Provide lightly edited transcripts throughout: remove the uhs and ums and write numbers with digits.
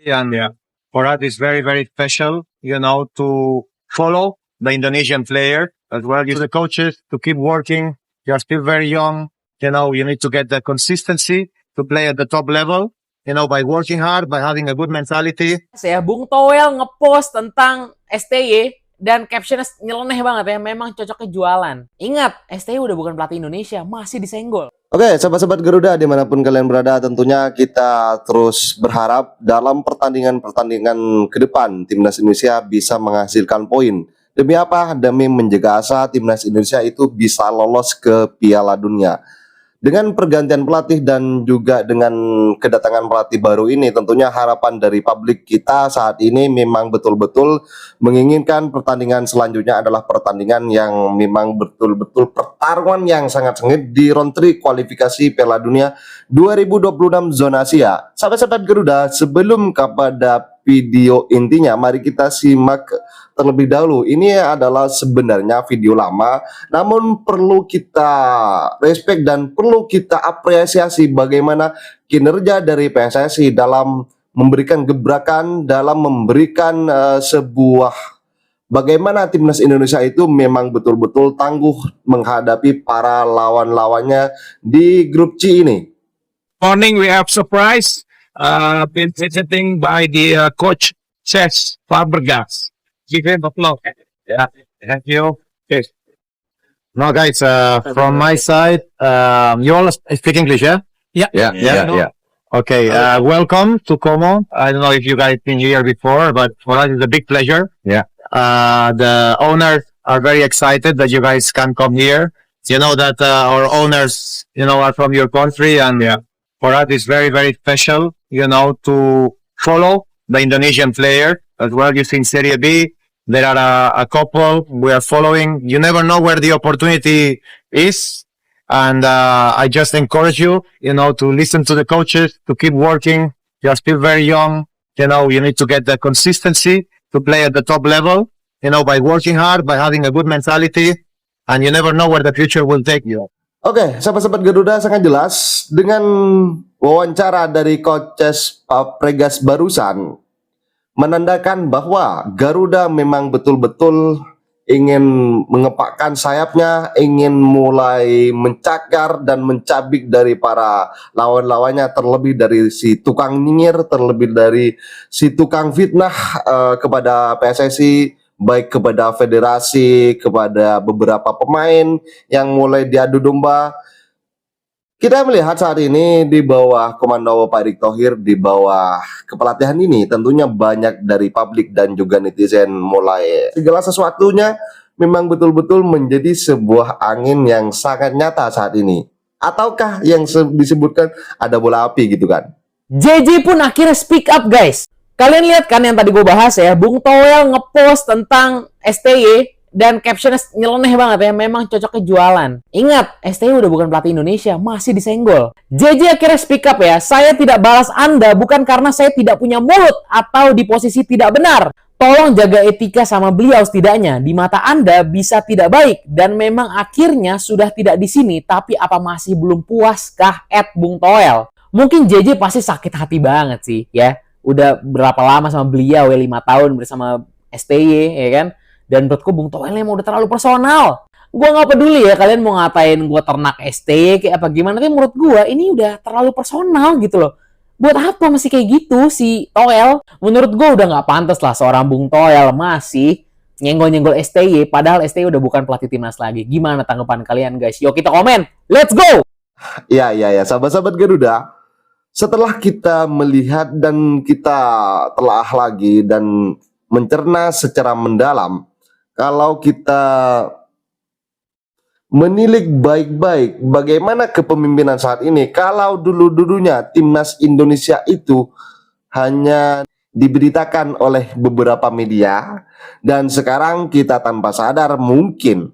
And for us, it's very, very special, to follow the Indonesian player as well. To the coaches to keep working. You're still very young. You need to get the consistency to play at the top level, by working hard, by having a good mentality. Bung Toel ngepost tentang STY dan captionnya nyeleneh banget ya, memang cocoknya jualan. Ingat, STY udah bukan pelatih Indonesia, masih disenggol. Oke, sahabat-sahabat Garuda dimanapun kalian berada, tentunya kita terus berharap dalam pertandingan-pertandingan ke depan Timnas Indonesia bisa menghasilkan poin. Demi apa? Demi menjaga asa Timnas Indonesia itu bisa lolos ke Piala Dunia. Dengan pergantian pelatih dan juga dengan kedatangan pelatih baru ini, tentunya harapan dari publik kita saat ini memang betul-betul menginginkan pertandingan selanjutnya adalah pertandingan yang memang betul-betul pertarungan yang sangat sengit di round 3 kualifikasi Piala Dunia 2026 zona Asia. Sahabat-sahabat Garuda, sebelum kepada video intinya, mari kita simak terlebih dahulu. Ini adalah sebenarnya video lama, namun perlu kita respect dan perlu kita apresiasi bagaimana kinerja dari PSSI dalam memberikan gebrakan, dalam memberikan sebuah bagaimana Timnas Indonesia itu memang betul-betul tangguh menghadapi para lawan-lawannya di grup C ini. Morning, we have surprise. Been visiting by the coach Cesc Fabregas. Give him applause. Yeah, thank you. Yes. No, guys, from my side, you all speak English, yeah? Yeah. Okay, welcome to Como. I don't know if you guys been here before, but for us it's a big pleasure. Yeah. The owners are very excited that you guys can come here. You know that our owners, are from your country, and for us it's very, very special, to follow the Indonesian player as well. You see in Serie B, there are a couple we are following. You never know where the opportunity is. And I just encourage you, to listen to the coaches, to keep working. You're still very young. You need to get the consistency to play at the top level, by working hard, by having a good mentality. And you never know where the future will take you. Oke, sahabat-sahabat Garuda, sangat jelas dengan wawancara dari Coach Fabregas barusan menandakan bahwa Garuda memang betul-betul ingin mengepakkan sayapnya, ingin mulai mencakar dan mencabik dari para lawan-lawannya, terlebih dari si tukang nyinyir, terlebih dari si tukang fitnah kepada PSSI, baik kepada federasi, kepada beberapa pemain yang mulai diadu domba. Kita melihat saat ini di bawah komando Pak Erick Thohir, di bawah kepelatihan ini tentunya banyak dari publik dan juga netizen mulai segala sesuatunya memang betul-betul menjadi sebuah angin yang sangat nyata saat ini. Ataukah yang disebutkan ada bola api gitu kan? JJ pun akhirnya speak up, guys. Kalian lihat kan yang tadi gue bahas ya, Bung Toel ngepost tentang STY dan captionnya nyeleneh banget ya, memang cocoknya jualan. Ingat, STY udah bukan pelatih Indonesia, masih disenggol. JJ akhirnya speak up ya, saya tidak balas Anda bukan karena saya tidak punya mulut atau di posisi tidak benar. Tolong jaga etika sama beliau setidaknya. Di mata Anda bisa tidak baik dan memang akhirnya sudah tidak di sini, tapi apa masih belum puaskah Bung Toel? Mungkin JJ pasti sakit hati banget sih ya. Udah berapa lama sama beliau ya, 5 tahun bersama STY ya kan. Dan menurutku Bung Toel emang udah terlalu personal. Gue gak peduli ya kalian mau ngatain gue ternak STY kayak apa gimana, tapi menurut gue ini udah terlalu personal gitu loh. Buat apa masih kayak gitu si Toel? Menurut gue udah gak pantas lah seorang Bung Toel masih nyenggol-nyenggol STY, padahal STY udah bukan pelatih timnas lagi. Gimana tanggapan kalian guys? Yuk kita komen, let's go! Ya, sahabat-sahabat Garuda, setelah kita melihat dan kita telah lagi dan mencerna secara mendalam, kalau kita menilik baik-baik bagaimana kepemimpinan saat ini, kalau dulu-dulunya Timnas Indonesia itu hanya diberitakan oleh beberapa media, dan sekarang kita tanpa sadar mungkin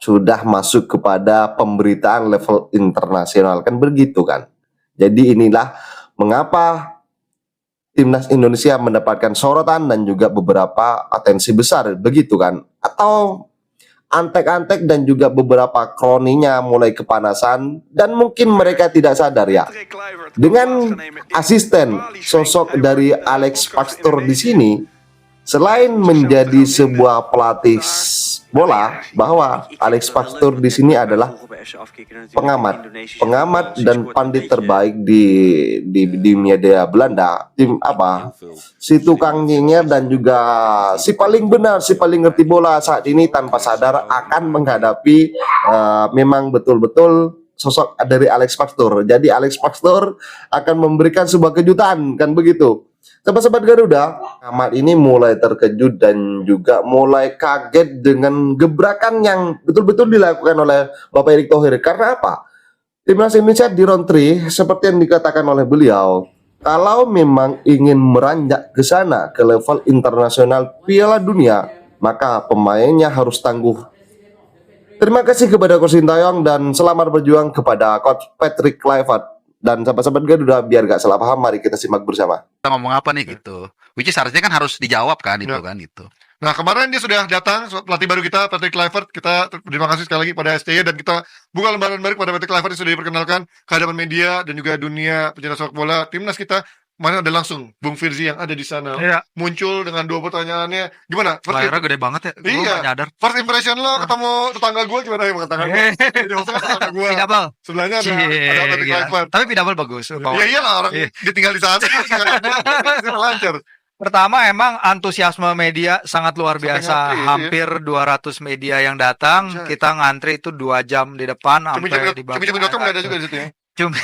sudah masuk kepada pemberitaan level internasional, kan begitu kan. Jadi inilah mengapa Timnas Indonesia mendapatkan sorotan dan juga beberapa atensi besar, begitu kan. Atau Antek-antek dan juga beberapa kroninya mulai kepanasan dan mungkin mereka tidak sadar ya. Dengan asisten sosok dari Alex Pastoor di sini, selain menjadi sebuah pelatih bola, bahwa Alex Pastoor di sini adalah pengamat dan pandit terbaik di media Belanda. Si tukang nyinyir dan juga si paling benar, si paling ngerti bola saat ini tanpa sadar akan menghadapi memang betul-betul sosok dari Alex Pastoor. Jadi Alex Pastoor akan memberikan sebuah kejutan, kan begitu. Sahabat-sahabat Garuda, Ahmad ini mulai terkejut dan juga mulai kaget dengan gebrakan yang betul-betul dilakukan oleh Bapak Erick Thohir. Karena apa? Timnas Indonesia di round 3, seperti yang dikatakan oleh beliau, kalau memang ingin meranjak ke sana, ke level internasional Piala Dunia, maka pemainnya harus tangguh. Terima kasih kepada Coach Sintayong dan selamat berjuang kepada Coach Patrick Kluivert. Dan sahabat-sahabat Garuda, biar gak salah paham, mari kita simak bersama. Kita ngomong apa nih gitu. Which is harusnya kan harus dijawab kan itu kan itu. Nah, kemarin dia sudah datang, pelatih baru kita, Patrick Kluivert. Kita terima kasih sekali lagi pada STY dan kita buka lembaran baru pada Patrick Kluivert yang sudah diperkenalkan ke hadapan media dan juga dunia pencinta sepak bola. Timnas kita, mana ada langsung Bung Firzi yang ada di sana. Iya. Muncul dengan 2 pertanyaannya. Gimana? Layarnya gede banget ya. Gue Iya. gak nyadar. First impression lo ketemu tetangga gue gimana ya? Tetangga gue. Tetangga gue. Pidabel. Sebelahnya ada Patrick Kluivert. Tapi Pidabel bagus. Iya iyalah orang ditinggal di sana. Lancar. Pertama emang antusiasme media sangat luar biasa. ngantri, Hampir 200 media yang datang. Anjay. Kita ngantri itu 2 jam di depan sampai di Cumi-cumi.com nggak ada juga di situ ya? Cumi.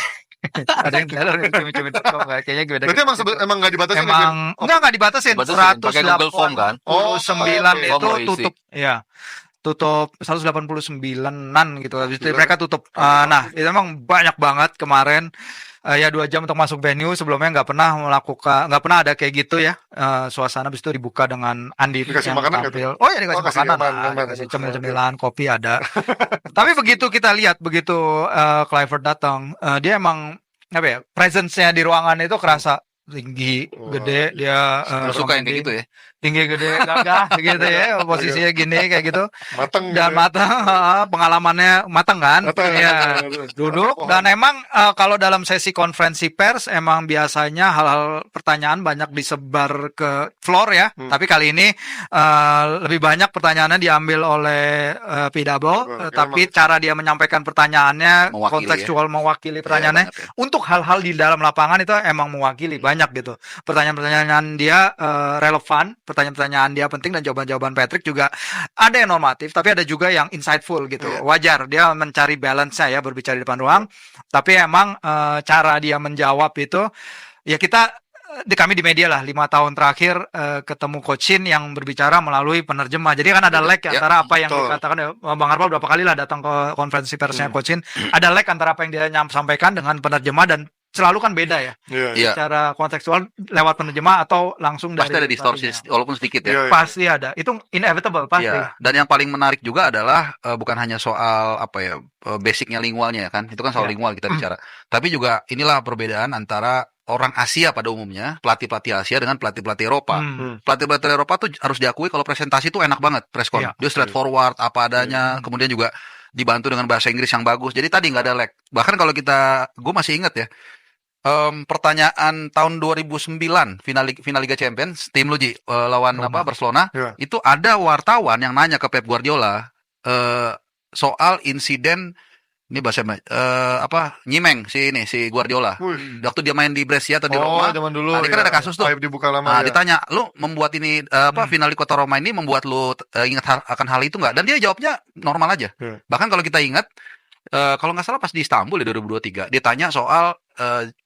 Ada yang teller cumi-cumi.com kayaknya beda. Berarti emang nggak dibatasin ya? Emang enggak dibatasin. Batasin, pakai Google Form kan? 189 Oh, itu form lo isi. tutup. Ya. Tutup 189-an gitu. Habis itu mereka tutup. Nah, itu emang banyak banget kemarin. Ya 2 jam untuk masuk venue, sebelumnya nggak pernah ada kayak gitu ya. Suasana habis itu dibuka dengan Andi Dikasih yang makanan tampil. Oh ya dikasih kasih makanan, makanan. dikasih cemil-cemilan, kopi ada. Tapi begitu kita lihat, begitu Kluivert datang, dia emang apa ya, presence-nya di ruangan itu kerasa tinggi, gede, dia Suka yang kayak gitu ya. tinggi, gede, gagah gitu ya, posisinya gini kayak gitu. Mateng Dan gitu ya. matang, pengalamannya matang kan? Mateng. Iya, duduk. Dan emang kalau dalam sesi konferensi pers emang biasanya hal-hal pertanyaan banyak disebar ke floor ya. Tapi kali ini lebih banyak pertanyaannya diambil oleh Pidabel, tapi cara dia menyampaikan pertanyaannya Mewakili kontekstual, mewakili pertanyaannya banget ya. untuk hal-hal di dalam lapangan itu emang mewakili banyak gitu. Pertanyaan-pertanyaan dia relevan, pertanyaan-pertanyaan dia penting, dan jawaban-jawaban Patrick juga ada yang normatif, tapi ada juga yang insightful gitu. Wajar dia mencari balance-nya ya, berbicara di depan ruang, tapi emang cara dia menjawab itu ya kita kami di media lah 5 tahun terakhir ketemu Coach Shin yang berbicara melalui penerjemah. Jadi kan ada lag antara apa yang betul. dikatakan Bang Harpal berapa kali lah datang ke konferensi persnya Coach Shin. Ada lag antara apa yang dia sampaikan dengan penerjemah, dan selalu kan beda ya. Iya. Secara kontekstual lewat penerjemah atau langsung dari Pasti ada distorsi penerjemah. walaupun sedikit ya. Iya. Pasti ada. Itu inevitable pasti. Iya. Dan yang paling menarik juga adalah bukan hanya soal apa ya, basicnya lingualnya kan. Itu kan soal lingual kita bicara. Tapi juga inilah perbedaan antara orang Asia pada umumnya, pelatih-pelatih Asia dengan pelatih-pelatih Eropa. Pelatih-pelatih Eropa tuh harus diakui kalau presentasi tuh enak banget, preskon. Iya. Dia straightforward apa adanya, kemudian juga dibantu dengan bahasa Inggris yang bagus. Jadi tadi nggak ada lag. Bahkan kalau gue masih ingat ya, pertanyaan tahun 2009 final Liga Champions, tim lu Ji, lawan Barcelona, Iya. itu ada wartawan yang nanya ke Pep Guardiola soal insiden ini bahasa Nyimeng si Guardiola. Waktu dia main di Brescia atau di Roma. Zaman dulu. Tadi kan ada kasus tuh. Aib dibuka lama. Nah, ditanya, lu membuat ini final di Kota Roma ini membuat lu ingat akan hal itu nggak? Dan dia jawabnya normal aja. Bahkan kalau kita ingat, kalau nggak salah pas di Istanbul di 2023, dia tanya soal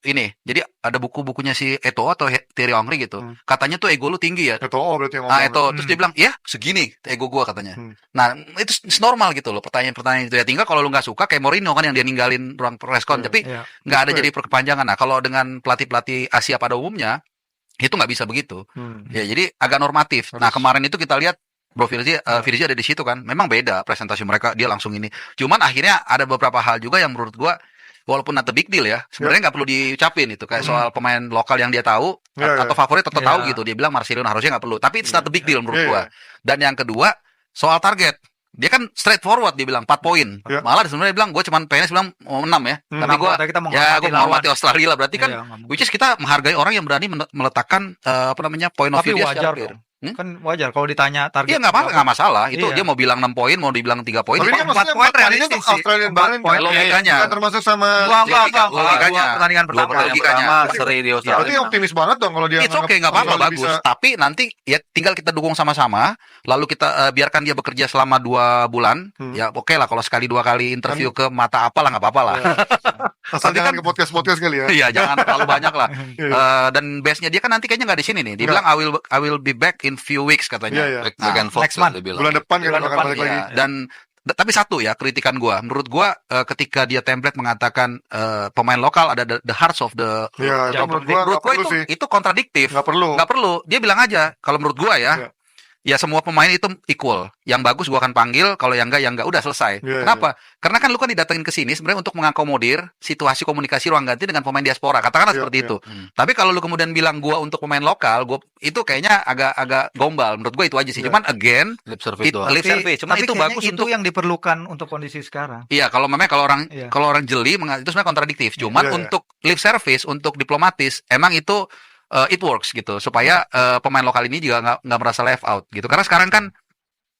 ini. Jadi ada buku-bukunya si Eto'o atau Thierry Henry gitu. Katanya tuh ego lu tinggi ya. Eto'o berarti yang Nah, ngomong. itu terus dia bilang, "Ya, segini ego gua," katanya. Nah, itu normal gitu loh pertanyaan-pertanyaan itu ya. Tinggal kalau lu nggak suka kayak Mourinho kan yang dia ninggalin ruang preskon, tapi nggak ada jadi perkepanjangan. Nah, kalau dengan pelatih-pelatih Asia pada umumnya itu nggak bisa begitu. Ya, jadi agak normatif. Nah, kemarin itu kita lihat Bro Firzi ada di situ kan. Memang beda presentasi mereka, dia langsung ini. Cuman akhirnya ada beberapa hal juga yang menurut gua walaupun not a big deal ya, sebenarnya nggak perlu diucapin itu. Kayak soal pemain lokal yang dia tahu atau favorit atau tahu gitu. Dia bilang Marcelino harusnya nggak perlu. Tapi it's not a big deal menurut gua. Dan yang kedua soal target. dia kan straightforward, dia bilang 4 poin. Ya. Malah sebenarnya dia bilang gue cuman PNS bilang mau 6 ya. Tapi Enam, gue kita gue menghormati Australia lah. Berarti kan Iya, nggak mungkin. which is kita menghargai orang yang berani meletakkan point of Tapi view dia wajar secara clear. dong. Kan wajar kalau ditanya target. Iya nggak masalah. Itu Iya. dia mau bilang 6 poin, mau dibilang 3 poin. Tapi ini kan 4 maksudnya poin 4 poin ini realistis untuk sih. Australian 4 Bahrain poin kan? logikanya. Bukan termasuk sama Enggak. Logikanya. Pertandingan pertama. logikanya. seri di Australia. Berarti optimis banget dong kalau dia It's okay, nggak apa-apa, Australia bagus. bisa- Tapi nanti ya tinggal kita dukung sama-sama. Lalu kita biarkan dia bekerja selama 2 bulan. Ya oke lah, kalau sekali 2 kali interview ke mata apalah nggak apa-apa lah. Asal Tapi jangan kan- ke podcast kali ya. Iya, jangan terlalu banyak lah. Iya. Dan base-nya dia kan nanti kayaknya nggak di sini nih. Dia bilang I will be back in few weeks katanya. Iya, iya. Nah, Back and forth next month. dia bilang. Bulan depan kan Bulan akan depan, balik iya. lagi. Dan tapi satu ya kritikan gua. Menurut gua ketika dia template mengatakan pemain lokal ada the hearts of the Iya, itu menurut gua menurut nggak gua perlu sih. itu kontradiktif. Nggak perlu. Nggak perlu. Dia bilang aja kalau menurut gua Iya. ya semua pemain itu equal. Yang bagus gua akan panggil, kalau yang enggak udah selesai. Iya, Kenapa? Karena kan lu kan didatengin ke sini sebenarnya untuk mengakomodir situasi komunikasi ruang ganti dengan pemain diaspora. Katakanlah Iya, seperti iya. itu. Tapi kalau lu kemudian bilang gua untuk pemain lokal, gua itu kayaknya agak gombal. Menurut gua itu aja sih. Iya. Cuman again, Lip service doang. lip service. Cuman Tapi itu kayaknya bagus itu untuk yang diperlukan untuk kondisi sekarang. iya, kalau memang Iya. kalau orang jeli itu sebenarnya kontradiktif. Cuman Iya, iya. untuk lip service, untuk diplomatis, emang itu it works gitu supaya pemain lokal ini juga nggak merasa left out gitu. Karena sekarang kan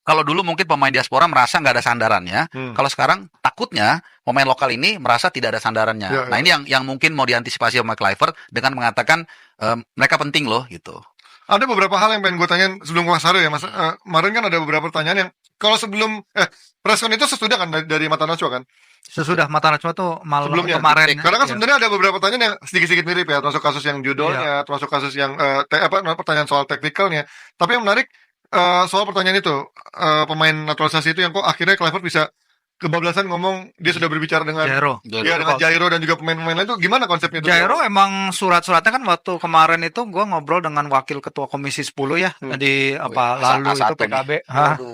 kalau dulu mungkin pemain diaspora merasa nggak ada sandarannya. Kalau sekarang takutnya pemain lokal ini merasa tidak ada sandarannya. Ya, Nah ini yang mungkin mau diantisipasi sama Kluivert dengan mengatakan mereka penting loh gitu. Ada beberapa hal yang pengen gue tanyain sebelum ke Mas Aryo ya, Mas. Kemarin kan ada beberapa pertanyaan yang kalau sebelum preskon itu sesudah kan dari Mata Najwa kan? Sesudah Mata Najwa tuh malam Sebelumnya. kemarin. Karena kan Iya. sebenarnya ada beberapa pertanyaan yang sedikit-sedikit mirip ya, termasuk kasus yang judulnya, termasuk kasus yang pertanyaan soal teknikalnya. Tapi yang menarik soal pertanyaan itu pemain naturalisasi itu yang kok akhirnya Kluivert bisa kebablasan ngomong dia sudah berbicara dengan Jairo. ya dengan Jairo dan juga pemain-pemain lain itu gimana konsepnya itu? Jairo emang surat-suratnya kan waktu kemarin itu gua ngobrol dengan wakil ketua komisi 10 ya di lalu itu A1 PKB.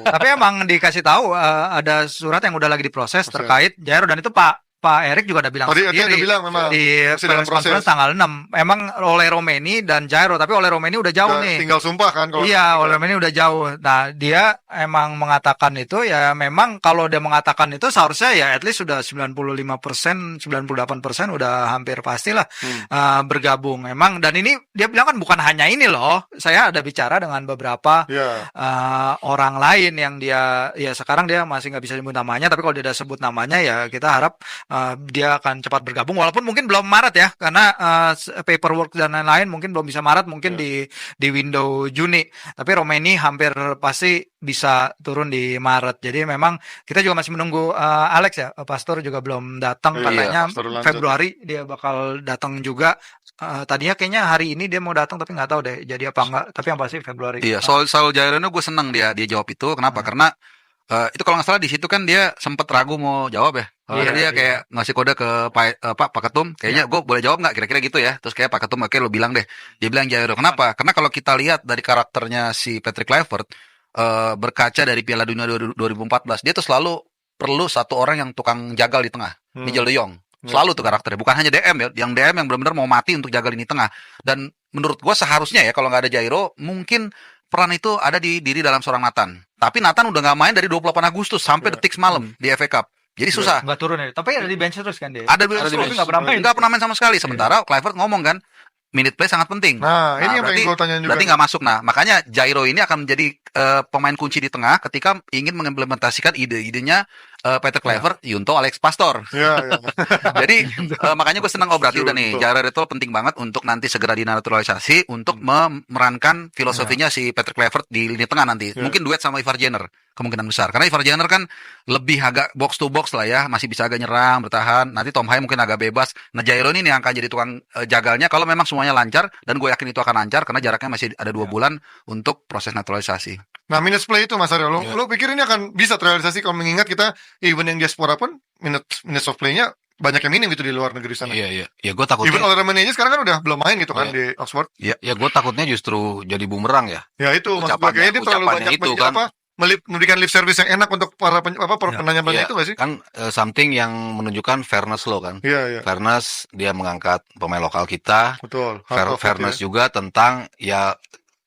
Tapi emang dikasih tahu ada surat yang udah lagi diproses Proses. terkait Jairo dan itu Pak Erik juga udah bilang Tadi dia sendiri udah bilang memang di masih dalam press conference proses. tanggal 6. Emang oleh Romeni dan Jairo, tapi oleh Romeni udah jauh Udah nih. tinggal sumpah kan kalau Iya, oleh Romeni udah jauh. Nah, dia emang mengatakan itu ya memang kalau dia mengatakan itu seharusnya ya at least sudah 95%, 98% udah hampir pastilah bergabung. Emang dan ini dia bilang kan bukan hanya ini loh. Saya ada bicara dengan beberapa ya. orang lain yang dia ya sekarang dia masih nggak bisa sebut namanya, tapi kalau dia udah sebut namanya ya kita harap dia akan cepat bergabung walaupun mungkin belum Maret ya karena paperwork dan lain-lain mungkin belum bisa Maret mungkin di window Juni, tapi Romeni hampir pasti bisa turun di Maret. Jadi memang kita juga masih menunggu Alex ya, Pastor juga belum datang Iya, katanya Pastor lanjut. Februari dia bakal datang juga. Tadinya kayaknya hari ini dia mau datang tapi nggak tahu deh jadi apa enggak, tapi yang pasti Februari. Iya, soal Jairo gue seneng dia jawab itu. Kenapa? Karena itu kalau nggak salah di situ kan dia sempet ragu mau jawab ya. Iya, Dia iya. kayak ngasih kode ke Pak Ketum, kayaknya gue boleh jawab nggak kira-kira gitu ya. Terus kayak Pak Ketum oke lo bilang deh. Dia bilang Jairo. Kenapa? Karena kalau kita lihat dari karakternya si Patrick Kluivert berkaca dari Piala Dunia 2014, dia tuh selalu perlu satu orang yang tukang jagal di tengah. Nigel de Jong. Selalu tuh karakternya. Bukan hanya DM ya, yang DM yang benar-benar mau mati untuk jaga lini tengah. Dan menurut gue seharusnya ya kalau nggak ada Jairo, mungkin peran itu ada di diri dalam seorang Nathan. Tapi Nathan udah nggak main dari 28 Agustus sampai detik semalam di FA Cup. Jadi susah. Nggak turun ya. Tapi ada di bench terus kan dia. Ada di bench. bench. Nggak pernah main. Nggak pernah main sama sekali. Sementara Kluivert ngomong kan, minute play sangat penting. Nah, ini yang berarti- pengen gue tanyain juga. Berarti nggak masuk. Nah, makanya Jairo ini akan menjadi pemain kunci di tengah ketika ingin mengimplementasikan ide-idenya Patrick Kluivert, Junto, Alex Pastor. Iya, iya. Jadi makanya gue senang berarti udah nih Junto. Jairo itu penting banget untuk nanti segera dinaturalisasi untuk memerankan filosofinya si Patrick Kluivert di lini tengah nanti. Mungkin duet sama Ivar Jenner kemungkinan besar. Karena Ivar Jenner kan lebih agak box to box lah ya, masih bisa agak nyerang, bertahan. Nanti Tom Hai mungkin agak bebas. Nah, Jairo ini yang akan jadi tukang jagalnya kalau memang semuanya lancar dan gue yakin itu akan lancar karena jaraknya masih ada 2 bulan untuk proses naturalisasi. Nah, minutes play itu Mas Aryo, lo pikir ini akan bisa terrealisasi kalau mengingat kita even yang diaspora pun minutes of play-nya banyak yang minim gitu di luar negeri sana. Iya. Ya gue Even takutnya. oleh Romania aja sekarang kan udah belum main gitu kan di Oxford. Ya gue takutnya justru jadi bumerang ya. Ya itu maksud gue Ucapannya- kayaknya dia terlalu ucapannya banyak itu kan. memberikan lip service yang enak untuk para penanya-penanya Iya, itu gak sih? kan something yang menunjukkan fairness lo kan. Iya, iya. Fairness dia mengangkat pemain lokal kita. Betul. Hard of it, Fairness juga tentang ya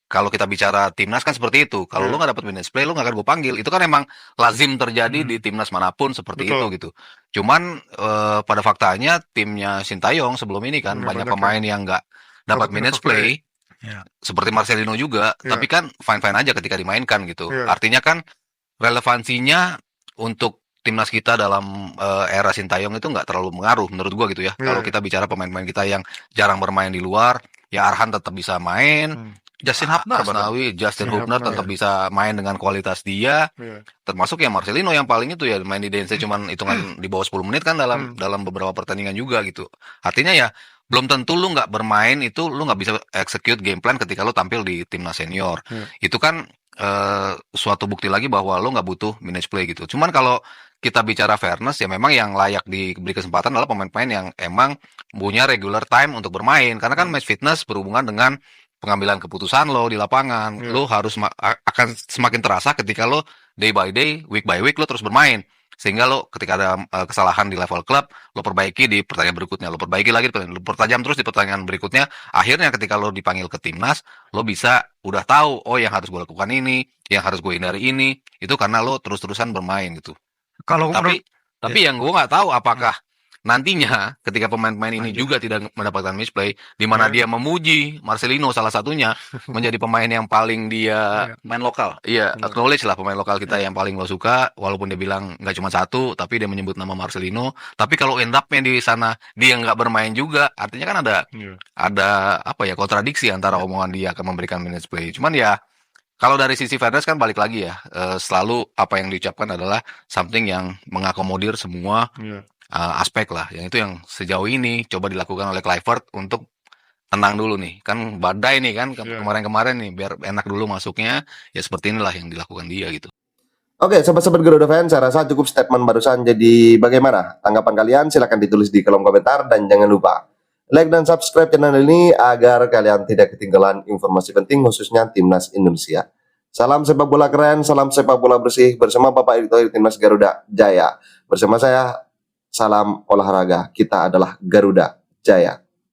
kalau kita bicara timnas kan seperti itu. Kalau lu nggak dapat minutes play, lu nggak akan gue panggil. Itu kan emang lazim terjadi di timnas manapun seperti Betul. itu gitu. Cuman pada faktanya timnya Sintayong sebelum ini kan banyak pemain yang nggak dapat minutes play. Ya. Seperti Marcelino juga, Ya. tapi kan fine-fine aja ketika dimainkan gitu. Ya. Artinya kan relevansinya untuk timnas kita dalam era Sintayong itu nggak terlalu mengaruh menurut gua gitu ya. Ya. Kalau kita bicara pemain-pemain kita yang jarang bermain di luar, ya Arhan tetap bisa main. Justin Hubner bahkan. Asnawi, Justin Justin Hubner Hubner, tetap bisa main dengan kualitas dia. Iya. Termasuk ya Marcelino yang paling itu ya main di DNC cuman hitungan di bawah 10 menit kan dalam beberapa pertandingan juga gitu. Artinya ya belum tentu lu nggak bermain itu lu nggak bisa execute game plan ketika lu tampil di timnas senior. Itu kan suatu bukti lagi bahwa lu nggak butuh minutes play gitu. Cuman kalau kita bicara fairness ya memang yang layak diberi kesempatan adalah pemain-pemain yang emang punya regular time untuk bermain. Karena kan match fitness berhubungan dengan pengambilan keputusan lo di lapangan. Lo harus akan semakin terasa ketika lo day by day, week by week lo terus bermain. Sehingga lo ketika ada kesalahan di level klub, lo perbaiki di pertandingan berikutnya, lo perbaiki lagi, lo pertajam terus di pertandingan berikutnya. Akhirnya ketika lo dipanggil ke timnas, lo bisa udah tahu, oh yang harus gue lakukan ini, yang harus gue hindari ini, itu karena lo terus-terusan bermain gitu. Kalau Tapi yang gue nggak tahu apakah nantinya ketika pemain-pemain ini juga tidak mendapatkan misplay, di mana dia memuji Marcelino salah satunya menjadi pemain yang paling dia Main lokal. iya acknowledge lah pemain lokal kita yang paling lo suka, walaupun dia bilang nggak cuma satu, tapi dia menyebut nama Marcelino. Tapi kalau end up-nya di sana dia nggak bermain juga, artinya kan ada apa ya kontradiksi antara omongan dia akan memberikan minutes play. Cuman ya kalau dari sisi fairness kan balik lagi ya, selalu apa yang diucapkan adalah something yang mengakomodir semua aspek lah. Yang itu yang sejauh ini coba dilakukan oleh Kluivert untuk tenang dulu nih. Kan badai nih kan kemarin-kemarin nih biar enak dulu masuknya. Ya seperti inilah yang dilakukan dia gitu. Oke, sobat-sobat Garuda fans, saya rasa cukup statement barusan. Jadi bagaimana tanggapan kalian? Silahkan ditulis di kolom komentar dan jangan lupa like dan subscribe channel ini agar kalian tidak ketinggalan informasi penting khususnya Timnas Indonesia. Salam sepak bola keren, salam sepak bola bersih bersama Bapak Erick Thohir Timnas Garuda Jaya. Bersama saya, salam olahraga. Kita adalah Garuda Jaya.